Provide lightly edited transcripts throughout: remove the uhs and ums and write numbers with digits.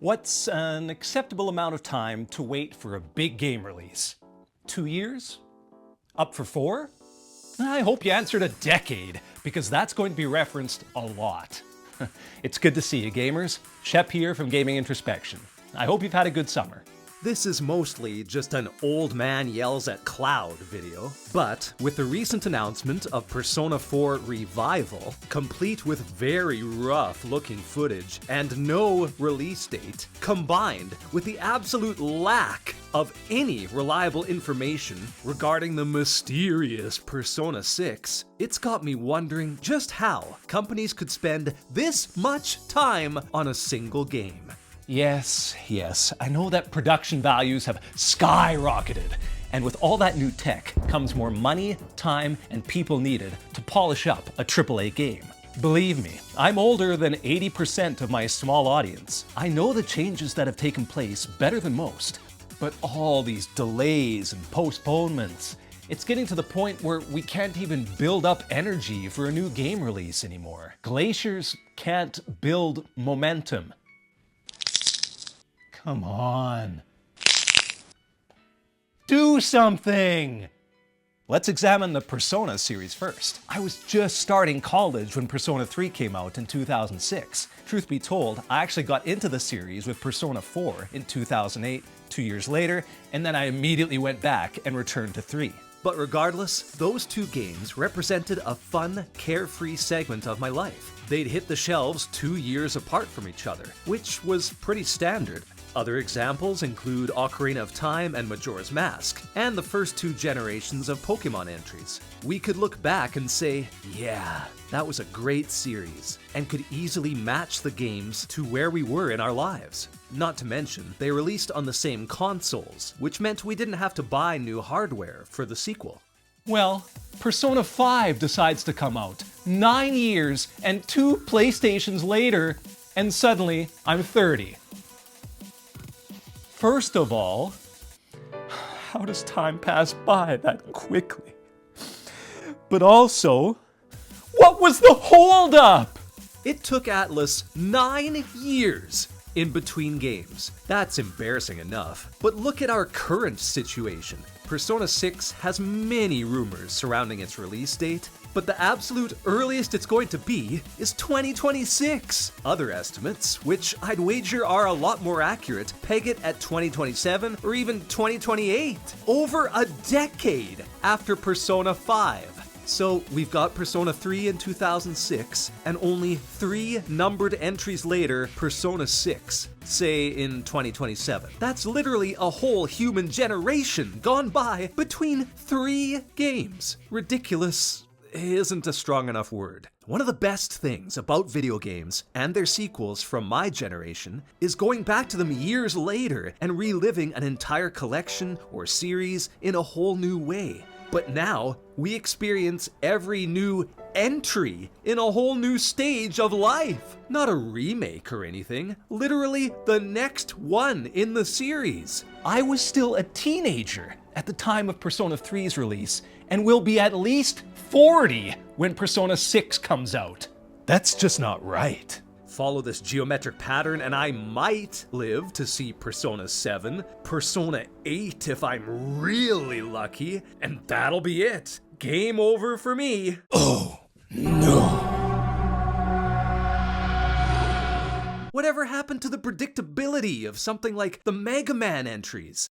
What's an acceptable amount of time to wait for a big game release? 2 years? Up for 4? I hope you answered a decade, because that's going to be referenced a lot. It's good to see you, gamers. Shep here from Gaming Introspection. I hope you've had a good summer. This is mostly just an old man yells at cloud video, but with the recent announcement of Persona 4 Revival, complete with very rough looking footage and no release date, combined with the absolute lack of any reliable information regarding the mysterious Persona 6, it's got me wondering just how companies could spend this much time on a single game. Yes, I know that production values have skyrocketed, and with all that new tech comes more money, time, and people needed to polish up a AAA game. Believe me, I'm older than 80% of my small audience. I know the changes that have taken place better than most, but all these delays and postponements, it's getting to the point where we can't even build up energy for a new game release anymore. Glaciers can't build momentum. Come on. Do something! Let's examine the Persona series first. I was just starting college when Persona 3 came out in 2006. Truth be told, I actually got into the series with Persona 4 in 2008, 2 years later, and then I immediately went back and returned to 3. But regardless, those two games represented a fun, carefree segment of my life. They'd hit the shelves 2 years apart from each other, which was pretty standard. Other examples include Ocarina of Time and Majora's Mask, and the first 2 generations of Pokemon entries. We could look back and say, yeah, that was a great series, and could easily match the games to where we were in our lives. Not to mention, they released on the same consoles, which meant we didn't have to buy new hardware for the sequel. Well, Persona 5 decides to come out 9 years and 2 PlayStations later, and suddenly I'm 30. First of all, how does time pass by that quickly? But also, what was the holdup? It took Atlus 9 years in between games. That's embarrassing enough. But look at our current situation. Persona 6 has many rumors surrounding its release date, but the absolute earliest it's going to be is 2026. Other estimates, which I'd wager are a lot more accurate, peg it at 2027 or even 2028. Over a decade after Persona 5. So we've got Persona 3 in 2006, and only 3 numbered entries later, Persona 6, say in 2027. That's literally a whole human generation gone by between 3 games. Ridiculous isn't a strong enough word. One of the best things about video games and their sequels from my generation is going back to them years later and reliving an entire collection or series in a whole new way. But now, we experience every new entry in a whole new stage of life. Not a remake or anything, literally the next one in the series. I was still a teenager at the time of Persona 3's release, and will be at least 40 when Persona 6 comes out. That's just not right. Follow this geometric pattern and I might live to see Persona 7, Persona 8 if I'm really lucky, and that'll be it. Game over for me. Oh, no. Whatever happened to the predictability of something like the Mega Man entries?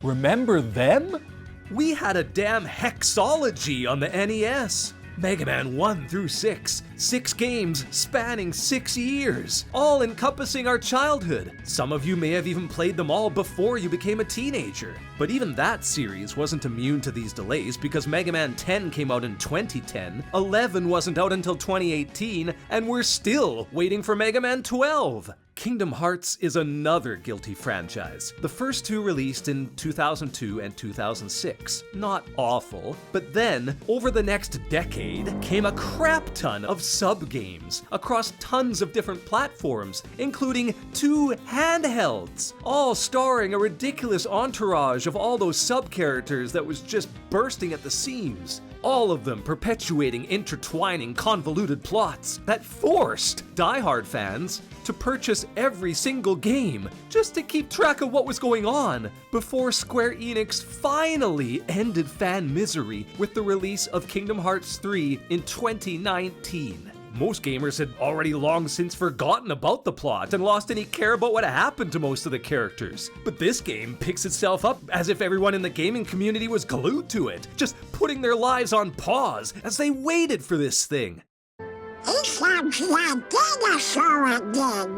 Remember them? We had a damn hexology on the NES. Mega Man 1 through 6, 6 games spanning 6 years, all encompassing our childhood. Some of you may have even played them all before you became a teenager. But even that series wasn't immune to these delays because Mega Man 10 came out in 2010, 11 wasn't out until 2018, and we're still waiting for Mega Man 12. Kingdom Hearts is another guilty franchise. The first two released in 2002 and 2006. Not awful, but then, over the next decade, came a crap ton of sub-games across tons of different platforms, including 2 handhelds, all starring a ridiculous entourage of all those sub-characters that was just bursting at the seams. All of them perpetuating intertwining, convoluted plots that forced die-hard fans to purchase every single game just to keep track of what was going on, before Square Enix finally ended fan misery with the release of Kingdom Hearts 3 in 2019. Most gamers had already long since forgotten about the plot and lost any care about what happened to most of the characters. But this game picks itself up as if everyone in the gaming community was glued to it, just putting their lives on pause as they waited for this thing. He sounds like dinosaur again.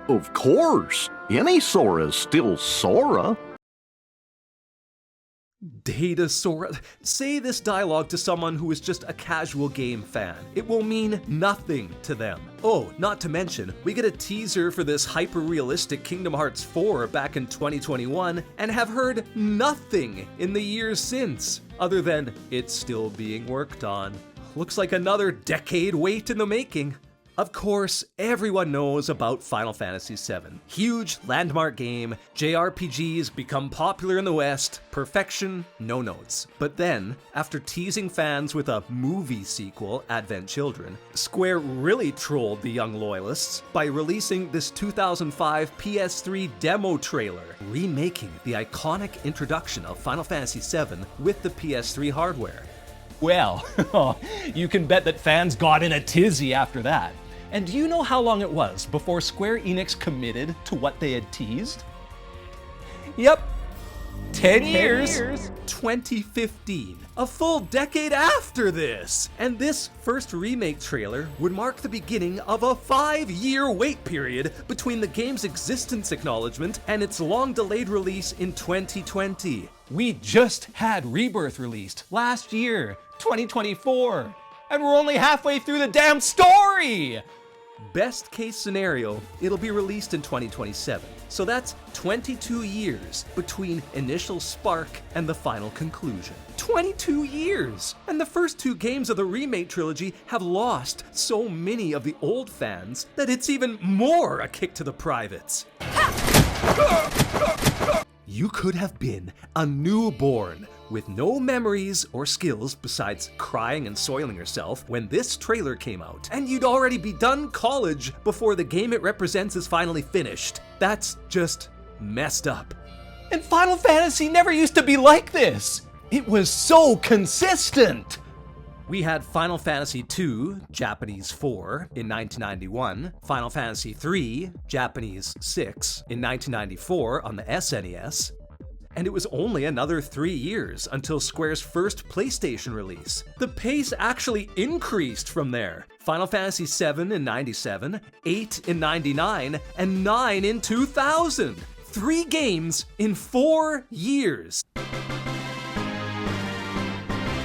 Of course, any Sora's still Sora. Data Sora. Say this dialogue to someone who is just a casual game fan. It will mean nothing to them. Oh, not to mention, we get a teaser for this hyper-realistic Kingdom Hearts 4 back in 2021 and have heard nothing in the years since, other than it's still being worked on. Looks like another decade wait in the making. Of course, everyone knows about Final Fantasy VII. Huge landmark game, JRPGs become popular in the West, perfection, no notes. But then, after teasing fans with a movie sequel, Advent Children, Square really trolled the young loyalists by releasing this 2005 PS3 demo trailer, remaking the iconic introduction of Final Fantasy VII with the PS3 hardware. Well, you can bet that fans got in a tizzy after that. And do you know how long it was before Square Enix committed to what they had teased? Yep, 10 years. 2015, a full decade after this. And this first remake trailer would mark the beginning of a 5-year wait period between the game's existence acknowledgement and its long-delayed release in 2020. We just had Rebirth released last year, 2024, and we're only halfway through the damn story! Best case scenario, it'll be released in 2027. So that's 22 years between initial spark and the final conclusion. 22 years! And the first 2 games of the remake trilogy have lost so many of the old fans that it's even more a kick to the privates. You could have been a newborn with no memories or skills besides crying and soiling yourself when this trailer came out, and you'd already be done college before the game it represents is finally finished. That's just messed up. And Final Fantasy never used to be like this! It was so consistent! We had Final Fantasy II, Japanese 4, in 1991, Final Fantasy III, Japanese 6, in 1994 on the SNES, and it was only another 3 years until Square's first PlayStation release. The pace actually increased from there. Final Fantasy VII in 97, 8 in 99, and 9 in 2000. 3 games in 4 years.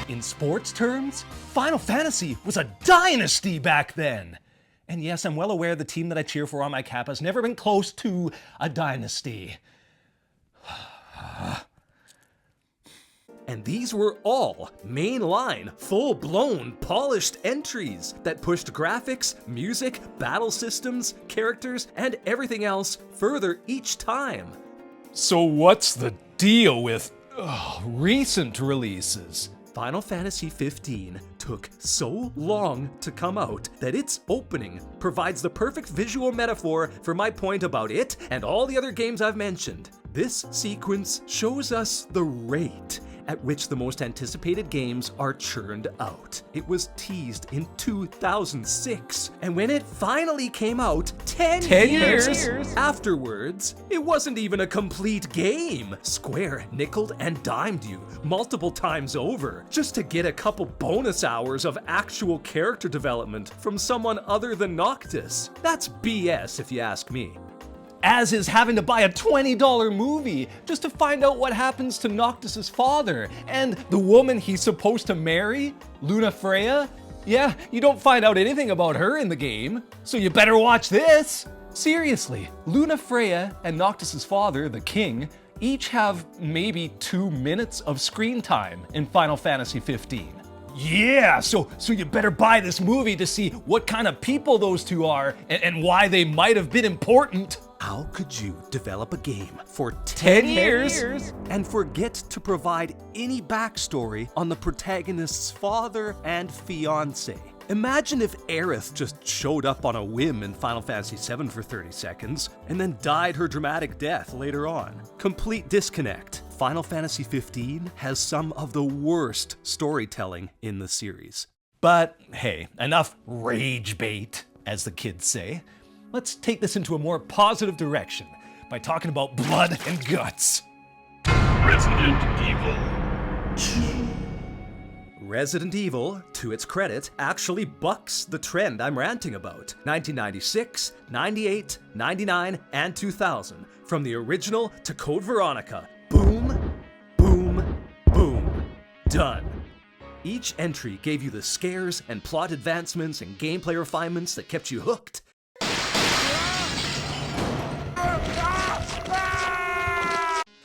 In sports terms, Final Fantasy was a dynasty back then. And yes, I'm well aware the team that I cheer for on my cap has never been close to a dynasty. And these were all mainline, full-blown, polished entries that pushed graphics, music, battle systems, characters, and everything else further each time. So what's the deal with recent releases? Final Fantasy XV took so long to come out that its opening provides the perfect visual metaphor for my point about it and all the other games I've mentioned. This sequence shows us the rate at which the most anticipated games are churned out. It was teased in 2006, and when it finally came out 10 years afterwards, it wasn't even a complete game. Square nickeled and dimed you multiple times over just to get a couple bonus hours of actual character development from someone other than Noctis. That's BS if you ask me. As is having to buy a $20 movie just to find out what happens to Noctis' father and the woman he's supposed to marry, Luna Freya. Yeah, you don't find out anything about her in the game, so you better watch this. Seriously, Luna Freya and Noctis's father, the king, each have maybe 2 minutes of screen time in Final Fantasy 15. Yeah, so you better buy this movie to see what kind of people those two are and why they might have been important. How could you develop a game for 10 years and forget to provide any backstory on the protagonist's father and fiancé? Imagine if Aerith just showed up on a whim in Final Fantasy VII for 30 seconds and then died her dramatic death later on. Complete disconnect. Final Fantasy XV has some of the worst storytelling in the series. But hey, enough rage bait, as the kids say. Let's take this into a more positive direction by talking about blood and guts. Resident Evil 2. Resident Evil, to its credit, actually bucks the trend I'm ranting about. 1996, 98, 99, and 2000. From the original to Code Veronica. Boom, boom, boom. Done. Each entry gave you the scares and plot advancements and gameplay refinements that kept you hooked.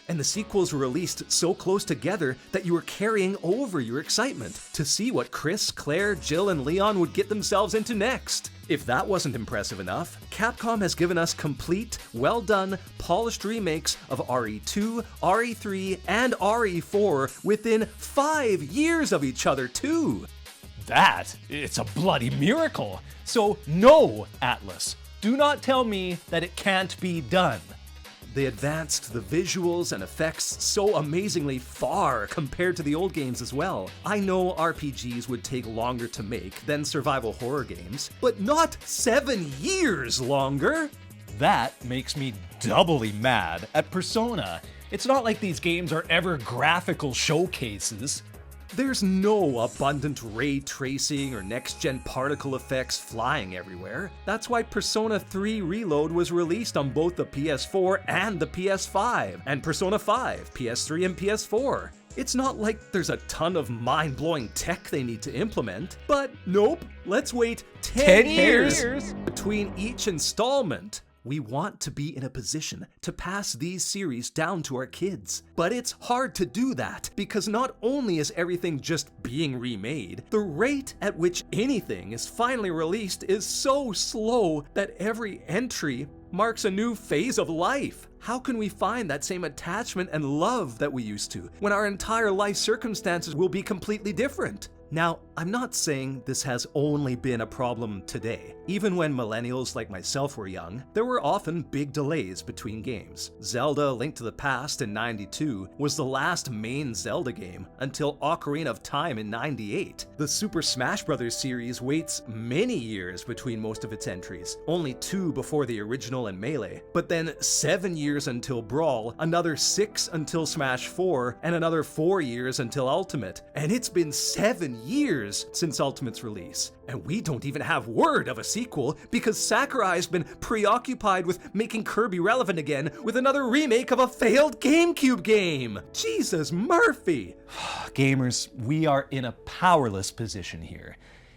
And the sequels were released so close together that you were carrying over your excitement to see what Chris, Claire, Jill, and Leon would get themselves into next. If that wasn't impressive enough, Capcom has given us complete, well-done, polished remakes of RE2, RE3, and RE4 within 5 years of each other too. It's a bloody miracle. So no, Atlas, do not tell me that it can't be done. They advanced the visuals and effects so amazingly far compared to the old games as well. I know RPGs would take longer to make than survival horror games, but not 7 years longer! That makes me doubly mad at Persona. It's not like these games are ever graphical showcases. There's no abundant ray tracing or next-gen particle effects flying everywhere. That's why Persona 3 Reload was released on both the PS4 and the PS5, and Persona 5, PS3 and PS4. It's not like there's a ton of mind-blowing tech they need to implement, but nope, let's wait 10 years between each installment. We want to be in a position to pass these series down to our kids. But it's hard to do that because not only is everything just being remade, the rate at which anything is finally released is so slow that every entry marks a new phase of life. How can we find that same attachment and love that we used to when our entire life circumstances will be completely different? Now, I'm not saying this has only been a problem today. Even when millennials like myself were young, there were often big delays between games. Zelda: Link to the Past in '92 was the last main Zelda game until Ocarina of Time in '98. The Super Smash Bros. Series waits many years between most of its entries, only 2 before the original and Melee, but then 7 years until Brawl, another 6 until Smash 4, and another 4 years until Ultimate. And it's been 7 years since Ultimate's release, and we don't even have word of a sequel because Sakurai's been preoccupied with making Kirby relevant again with another remake of a failed GameCube game. Jesus Murphy! Gamers, we are in a powerless position here,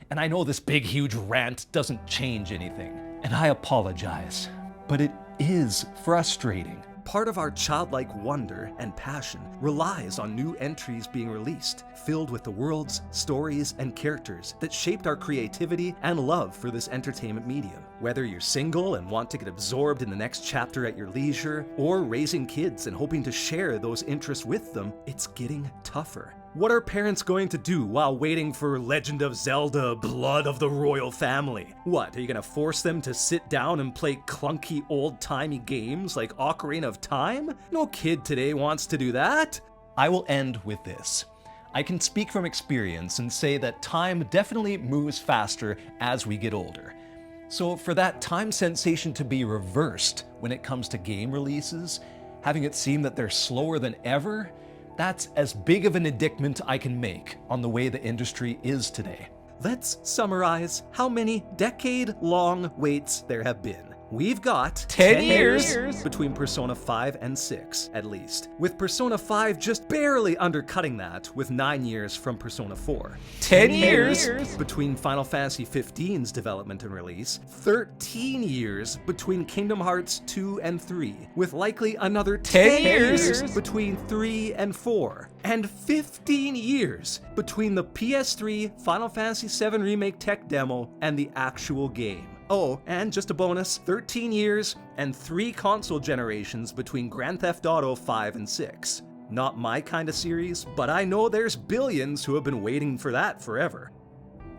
and I know this big huge rant doesn't change anything, and I apologize, but it is frustrating. Part of our childlike wonder and passion relies on new entries being released, filled with the worlds, stories, and characters that shaped our creativity and love for this entertainment medium. Whether you're single and want to get absorbed in the next chapter at your leisure, or raising kids and hoping to share those interests with them, it's getting tougher. What are parents going to do while waiting for Legend of Zelda: Blood of the Royal Family? What, are you gonna force them to sit down and play clunky old-timey games like Ocarina of Time? No kid today wants to do that. I will end with this. I can speak from experience and say that time definitely moves faster as we get older. So for that time sensation to be reversed when it comes to game releases, having it seem that they're slower than ever, that's as big of an indictment I can make on the way the industry is today. Let's summarize how many decade-long waits there have been. We've got 10 years between Persona 5 and 6, at least. With Persona 5 just barely undercutting that with 9 years from Persona 4. 10 years between Final Fantasy XV's development and release. 13 years between Kingdom Hearts 2 and 3, with likely another 10 years between 3 and 4. And 15 years between the PS3 Final Fantasy VII Remake tech demo and the actual game. Oh, and just a bonus, 13 years and 3 console generations between Grand Theft Auto 5 and 6. Not my kind of series, but I know there's billions who have been waiting for that forever.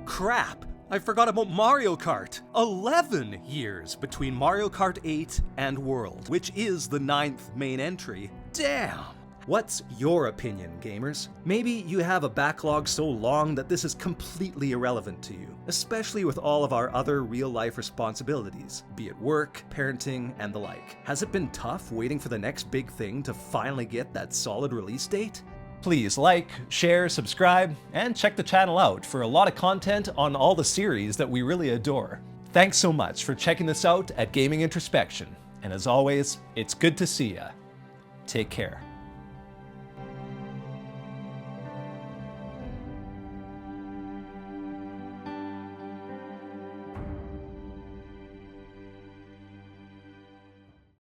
Crap! I forgot about Mario Kart! 11 years between Mario Kart 8 and World, which is the 9th main entry. Damn! What's your opinion, gamers? Maybe you have a backlog so long that this is completely irrelevant to you, especially with all of our other real-life responsibilities, be it work, parenting, and the like. Has it been tough waiting for the next big thing to finally get that solid release date? Please like, share, subscribe, and check the channel out for a lot of content on all the series that we really adore. Thanks so much for checking this out at Gaming Introspection, and as always, it's good to see ya. Take care.